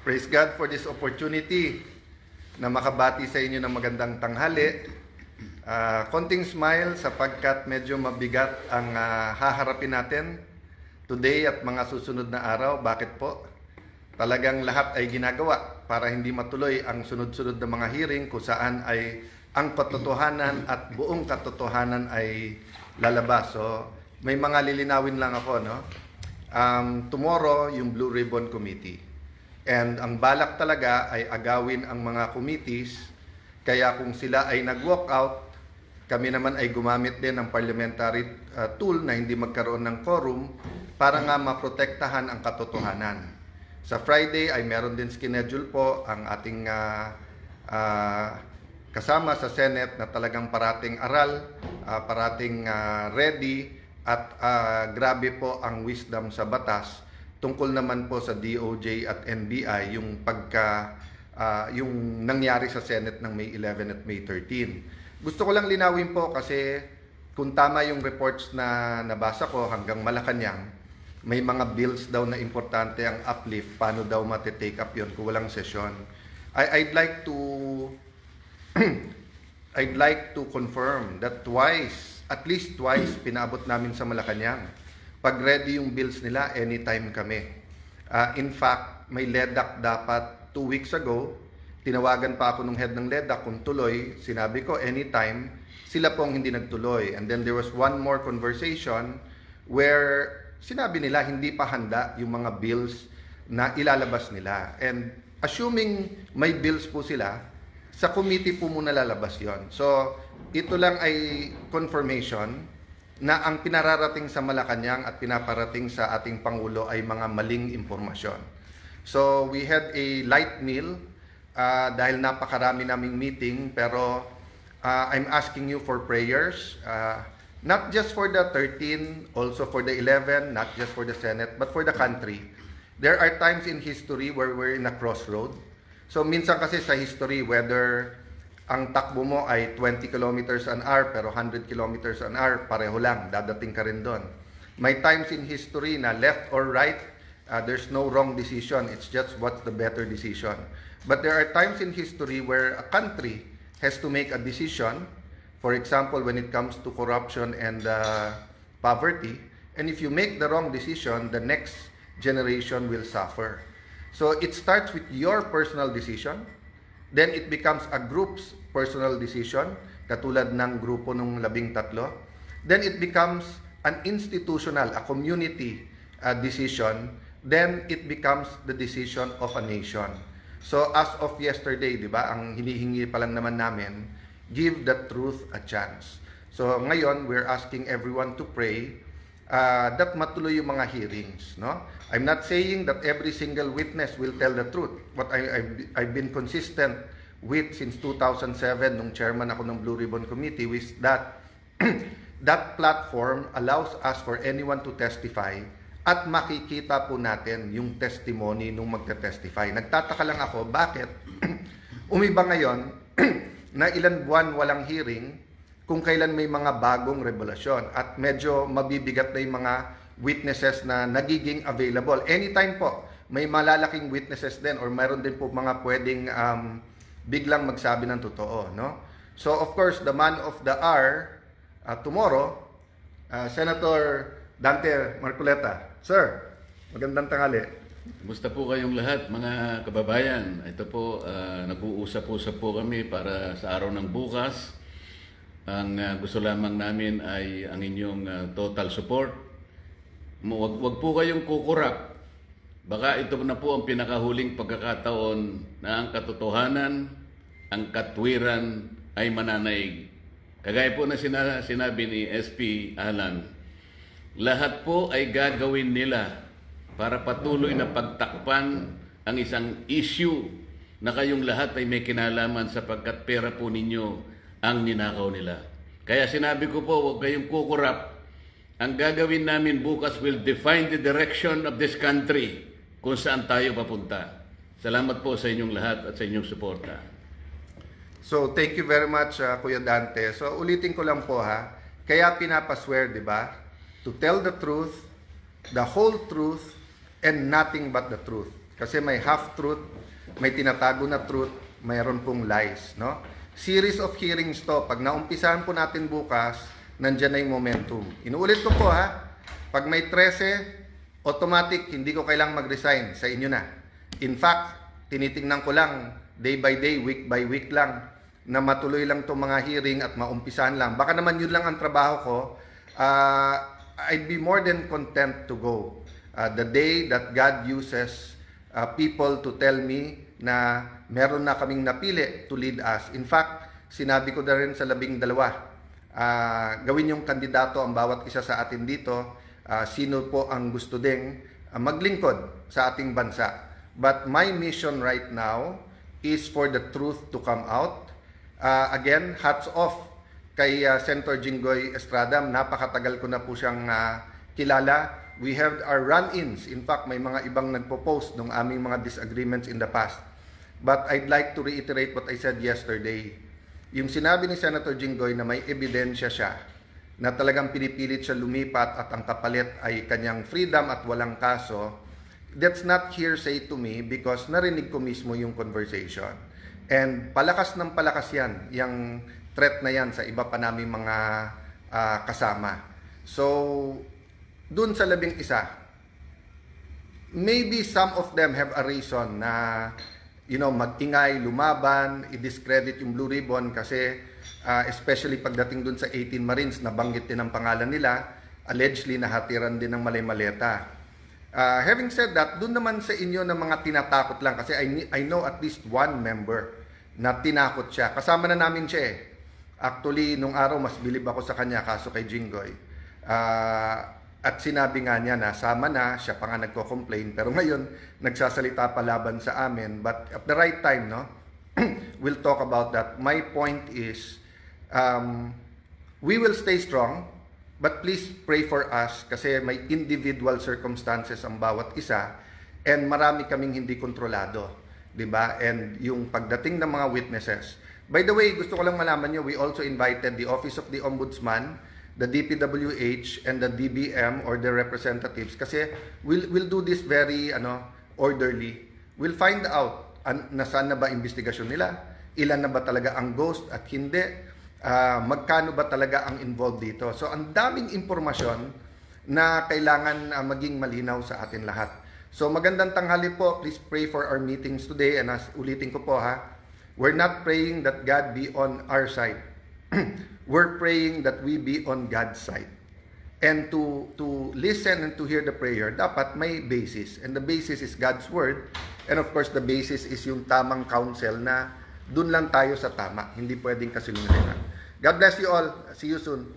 Praise God for this opportunity na makabati sa inyo ng magandang tanghali. Konting smile sapagkat medyo mabigat ang haharapin natin today at mga susunod na araw. Bakit po? Talagang lahat ay ginagawa para hindi matuloy ang sunod-sunod na mga hearing kung saan ay ang katotohanan at buong katotohanan ay lalabas. So, may mga lilinawin lang ako, no? Tomorrow, yung Blue Ribbon Committee. And ang balak talaga ay agawin ang mga committees. Kaya kung sila ay nag-walk out, kami naman ay gumamit din ng parliamentary tool na hindi magkaroon ng quorum para nga maprotektahan ang katotohanan. Sa Friday ay meron din schedule po ang ating kasama sa Senate na talagang parating aral, parating ready at grabe po ang wisdom sa batas tungkol naman po sa DOJ at NBI yung nangyari sa Senate ng May 11 at May 13. Gusto ko lang linawin po kasi kung tama yung reports na nabasa ko hanggang Malacanang, may mga bills daw na importante ang uplift, paano daw matitake up yun kung walang sesyon. I'd like to confirm that at least twice, pinaabot namin sa Malacanang. Pag ready yung bills nila, anytime kami. In fact, may LEDAC dapat 2 weeks ago. Tinawagan pa ako ng head ng LEDAC kung tuloy. Sinabi ko, anytime. Sila pong hindi nagtuloy. And then there was one more conversation where sinabi nila hindi pa handa yung mga bills na ilalabas nila. And assuming may bills po sila, sa committee po muna lalabas yon. So, ito lang ay confirmation na ang pinararating sa Malacanang at pinaparating sa ating Pangulo ay mga maling impormasyon. So, we had a light meal dahil napakarami naming meeting, pero I'm asking you for prayers, not just for the 13, also for the 11, not just for the Senate, but for the country. There are times in history where we're in a crossroad. So, minsan kasi sa history, whether ang takbo mo ay 20 kilometers an hour pero 100 kilometers an hour, pareho lang, dadating ka rin doon. May times in history na left or right, there's no wrong decision, it's just what's the better decision. But there are times in history where a country has to make a decision, for example, when it comes to corruption and poverty, and if you make the wrong decision, the next generation will suffer. So it starts with your personal decision, then it becomes a group's personal decision, katulad ng grupo ng 13. Then it becomes an institutional, a community decision. Then it becomes the decision of a nation. So as of yesterday, di ba, ang hinihingi pa lang naman namin, give the truth a chance. So ngayon, we're asking everyone to pray that matuloy yung mga hearings, no? I'm not saying that every single witness will tell the truth. What I've been consistent with since 2007 nung chairman ako ng Blue Ribbon Committee was that that platform allows us for anyone to testify at makikita po natin yung testimony nung magte-testify. Nagtataka lang ako, bakit umiba ngayon na ilan buwan walang hearing kung kailan may mga bagong revelasyon at medyo mabibigat na yung mga witnesses na nagiging available. Anytime po, may malalaking witnesses din or mayroon din po mga pwedeng biglang magsabi ng totoo, no? So, of course, the man of the hour tomorrow, Senator Dante Marcoleta. Sir, magandang tanghali. Kumusta po kayong lahat, mga kababayan? Ito po, nag-uusap-usap po kami para sa araw ng bukas. Ang gusto lamang namin ay ang inyong total support. Wag po kayong kukurap. Baka ito na po ang pinakahuling pagkakataon na ang katotohanan, ang katwiran ay mananaig. Kagaya po na sinabi ni SP Alan, lahat po ay gagawin nila para patuloy na pagtakpan ang isang issue na kayong lahat ay may kinalaman sapagkat pera po ninyo ang ninakaw nila. Kaya sinabi ko po, huwag kayong kukurap. Ang gagawin namin bukas will define the direction of this country kung saan tayo papunta. Salamat po sa inyong lahat at sa inyong suporta. So, thank you very much, Kuya Dante. So, ulitin ko lang po ha. Kaya pinapaswear, di ba? To tell the truth, the whole truth, and nothing but the truth. Kasi may half-truth, may tinatago na truth, mayroon pong lies, no? Series of hearings to. Pag naumpisahan po natin bukas, nandyan na yung momentum. Inuulit ko po ha, pag may 13, automatic, hindi ko kailang mag-resign, sa inyo na. In fact, tinitingnan ko lang, day by day, week by week lang, na matuloy lang itong mga hearing at maumpisahan lang. Baka naman yun lang ang trabaho ko, I'd be more than content to go. The day that God uses people to tell me na meron na kaming napili to lead us. In fact, sinabi ko na rin sa 12, gawin yung kandidato ang bawat isa sa atin dito, sino po ang gusto ding maglingkod sa ating bansa. But my mission right now is for the truth to come out. Again, hats off kay Senator Jinggoy Estrada. Napakatagal ko na po siyang kilala. We have our run-ins. In fact, may mga ibang nagpo-post ng aming mga disagreements in the past. But I'd like to reiterate what I said yesterday. Yung sinabi ni Senator Jinggoy na may ebidensya siya na talagang pinipilit siya lumipat at ang kapalit ay kanyang freedom at walang kaso, that's not hearsay to me because narinig ko mismo yung conversation. And palakas ng palakas yan, yung threat na yan sa iba pa naming mga kasama. So, dun sa 11, maybe some of them have a reason na, mag-ingay, lumaban, i-discredit yung Blue Ribbon kasi especially pagdating dun sa 18 Marines, nabanggit din ang pangalan nila, allegedly nahatiran din ng malay-maleta. Having said that, dun naman sa inyo na mga tinatakot lang kasi I know at least one member na tinakot siya. Kasama na namin siya eh. Actually, nung araw, mas bilib ako sa kanya kaso kay Jinggoy. At sinabi nga niya na sama na, siya pa nga nagko-complain. Pero ngayon, nagsasalita pa laban sa amin. But at the right time, no, we'll talk about that. My point is, we will stay strong, but please pray for us kasi may individual circumstances ang bawat isa and marami kaming hindi kontrolado. Diba? And yung pagdating ng mga witnesses. By the way, gusto ko lang malaman nyo, we also invited the Office of the Ombudsman, the DPWH, and the DBM or the representatives kasi we'll do this very orderly. We'll find out nasaan na ba investigasyon nila, ilan na ba talaga ang ghost at hindi, magkano ba talaga ang involved dito. So ang daming impormasyon na kailangan maging malinaw sa atin lahat. So magandang tanghali po, please pray for our meetings today and ulitin ko po ha, we're not praying that God be on our side. We're praying that we be on God's side. And to listen and to hear the prayer, dapat may basis. And the basis is God's Word. And of course, the basis is yung tamang counsel na dun lang tayo sa tama. Hindi pwedeng kasinungalingan. God bless you all. See you soon.